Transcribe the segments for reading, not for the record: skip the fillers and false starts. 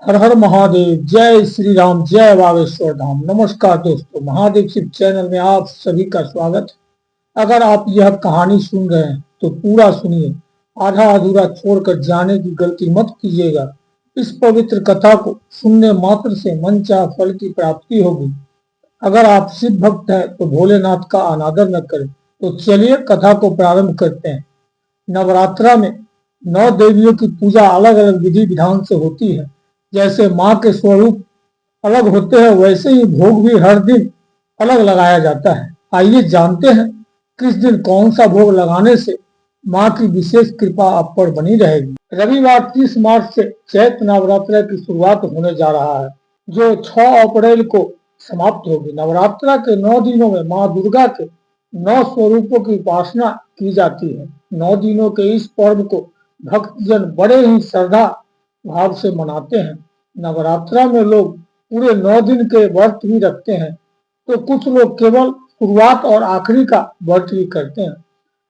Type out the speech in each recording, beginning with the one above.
हर हर महादेव। जय श्री राम, जय बागेश्वर धाम। नमस्कार दोस्तों, महादेव शिव चैनल में आप सभी का स्वागत है। अगर आप यह कहानी सुन रहे हैं तो पूरा सुनिए, आधा अधूरा छोड़कर जाने की गलती मत कीजिएगा। इस पवित्र कथा को सुनने मात्र से मनचाहा फल की प्राप्ति होगी। अगर आप शिव भक्त हैं तो भोलेनाथ का अनादर न करें। तो चलिए कथा को प्रारंभ करते हैं। नवरात्रा में 9 देवियों की पूजा अलग अलग विधि विधान से होती है। जैसे माँ के स्वरूप अलग होते हैं, वैसे ही भोग भी हर दिन अलग लगाया जाता है। आइए जानते हैं किस दिन कौन सा भोग लगाने से माँ की विशेष कृपा आप पर बनी रहेगी। रविवार 30 मार्च से चैत्र नवरात्र की शुरुआत होने जा रहा है, जो 6 अप्रैल को समाप्त होगी। नवरात्रा के 9 दिनों में माँ दुर्गा के 9 स्वरूपों की उपासना की जाती है। 9 दिनों के इस पर्व को भक्तजन बड़े ही श्रद्धा भाव से मनाते हैं। नवरात्रा में लोग पूरे 9 दिन के व्रत भी रखते हैं, तो कुछ लोग केवल शुरुआत और आखिरी का व्रत भी करते हैं।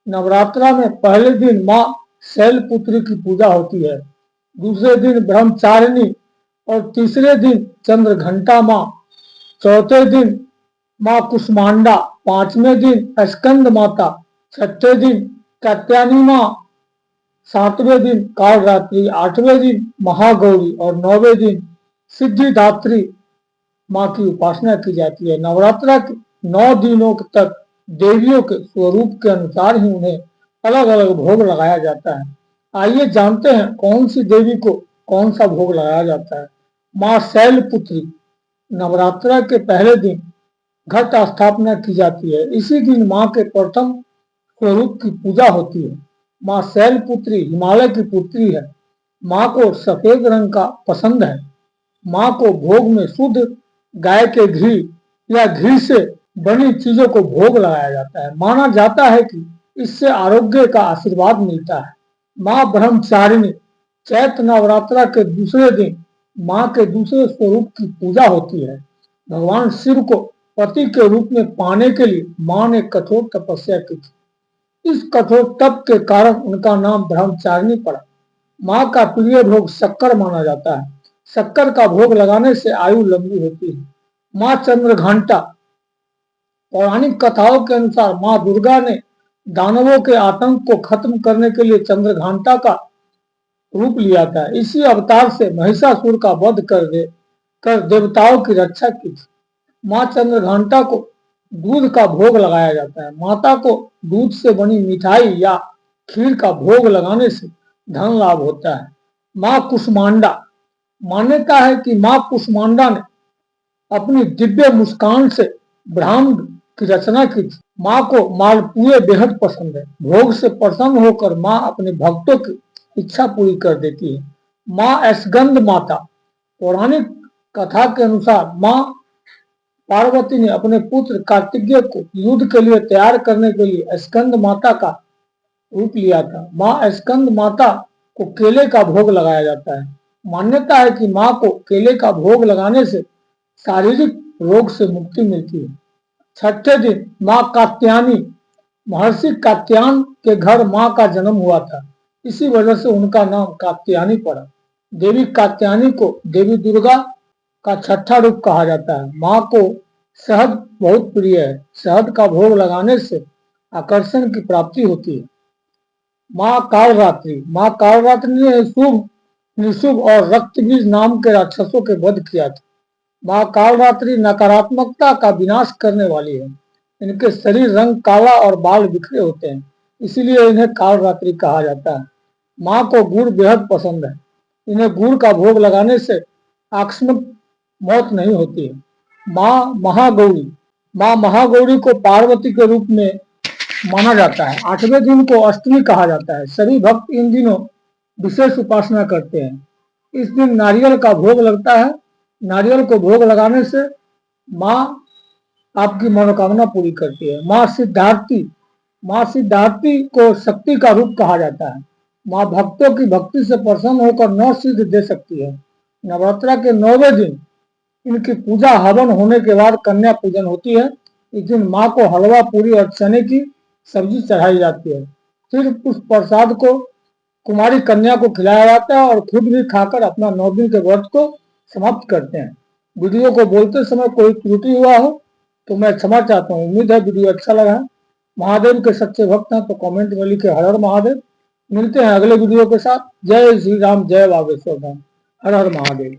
नवरात्रा में पहले दिन माँ शैलपुत्री की पूजा होती है, दूसरे दिन ब्रह्मचारिणी और तीसरे दिन चंद्रघंटा माँ, चौथे दिन माँ कुष्मांडा, पांचवें दिन स्कंद माता, छठे दिन कात्यायनी माँ, 7वें दिन कालरात्रि, 8वें दिन महागौरी और 9वें दिन सिद्धिदात्री माँ की उपासना की जाती है। नवरात्रा के 9 दिनों तक देवियों के स्वरूप के अनुसार ही उन्हें अलग अलग भोग लगाया जाता है। आइए जानते हैं कौन सी देवी को कौन सा भोग लगाया जाता है। माँ शैलपुत्री, नवरात्रा के पहले दिन घट स्थापना की जाती है। इसी दिन माँ के प्रथम स्वरूप की पूजा होती है। माँ शैलपुत्री हिमालय की पुत्री है। माँ को सफेद रंग का पसंद है। माँ को भोग में शुद्ध गाय के घी या घी से बनी चीजों को भोग लगाया जाता है। माना जाता है कि इससे आरोग्य का आशीर्वाद मिलता है। माँ ब्रह्मचारिणी, चैत्र नवरात्रा के दूसरे दिन माँ के दूसरे स्वरूप की पूजा होती है। भगवान शिव को पति के रूप में पाने के लिए माँ ने कठोर तपस्या की थी। इस कठोर तप के कारण उनका नाम ब्रह्मचारिणी पड़ा। माँ का प्रिय भोग शक्कर माना जाता है। शक्कर का भोग लगाने से आयु लंबी होती है। माँ चंद्रघंटा, पौराणिक कथाओं के अनुसार माँ दुर्गा ने दानवों के आतंक को खत्म करने के लिए चंद्रघंटा का रूप लिया था। इसी अवतार से महिषासुर का वध कर देवताओं की रक्षा की थी। माँ चंद्रघंटा को दूध का भोग लगाया जाता है। माता को दूध से बनी मिठाई या खीर का भोग लगाने से धन लाभ होता है। माँ कुष्मांडा, मान्यता है कि माँ कुष्मांडा ने अपनी दिव्य मुस्कान से ब्रह्मांड की रचना की थी। माँ को मालपुए बेहद पसंद है। भोग से प्रसन्न होकर माँ अपने भक्तों की इच्छा पूरी कर देती है। माँ स्कंद माता, पौराणिक कथा के अनुसार माँ पार्वती ने अपने पुत्र कार्तिकेय को युद्ध के लिए तैयार करने के लिए स्कंद माता का रूप लिया था। माँ स्कंद माता को केले का भोग लगाया जाता है। मान्यता है कि माँ को केले का भोग लगाने से शारीरिक रोग से मुक्ति मिलती है। छठे दिन माँ कात्यायनी, महर्षि कात्यायन के घर माँ का जन्म हुआ था, इसी वजह से उनका नाम कात्यायनी पड़ा। देवी कात्यायनी को देवी दुर्गा का छठा रूप कहा जाता है। माँ को शहद बहुत प्रिय है। शहद का भोग लगाने से आकर्षण की प्राप्ति होती है। माँ कालरात्रि, माँ कालरात्रि ने शुभ, निशुभ और रक्तबीज नाम के राक्षसों के वध किया था। माँ कालरात्रि नकारात्मकता का विनाश करने वाली है। इनके शरीर रंग काला और बाल बिखरे होते हैं, इसीलिए इन्हें कालरात्रि कहा जाता है। माँ को गुड़ बेहद पसंद है। इन्हें गुड़ का भोग लगाने से आकस्मिक मौत नहीं होती है। माँ महागौरी, माँ महागौरी को पार्वती के रूप में माना जाता है। 8वें दिन को अष्टमी कहा जाता है। सभी भक्त इन दिनों विशेष उपासना करते हैं। इस दिन नारियल का भोग लगता है। नारियल को भोग लगाने से माँ आपकी मनोकामना पूरी करती है। माँ सिद्धार्थी, माँ सिद्धार्थी को शक्ति का रूप कहा जाता है। माँ भक्तों की भक्ति से प्रसन्न होकर 9 सिद्ध दे सकती है। नवरात्रा के 9वें दिन इनकी पूजा हवन होने के बाद कन्या पूजन होती है। इस दिन माँ को हलवा, पूरी और चने की सब्जी चढ़ाई जाती है। फिर उस प्रसाद को कुमारी कन्या को खिलाया जाता है और खुद भी खाकर अपना 9 दिन के व्रत को समाप्त करते हैं। वीडियो को बोलते समय कोई त्रुटि हुआ हो तो मैं क्षमा चाहता हूँ। उम्मीद है वीडियो अच्छा लगा है। महादेव के सच्चे भक्त हैं तो कमेंट में लिखे हर हर महादेव। मिलते हैं अगले वीडियो के साथ। जय श्री राम, जय बागेश्वर धाम, हर हर महादेव।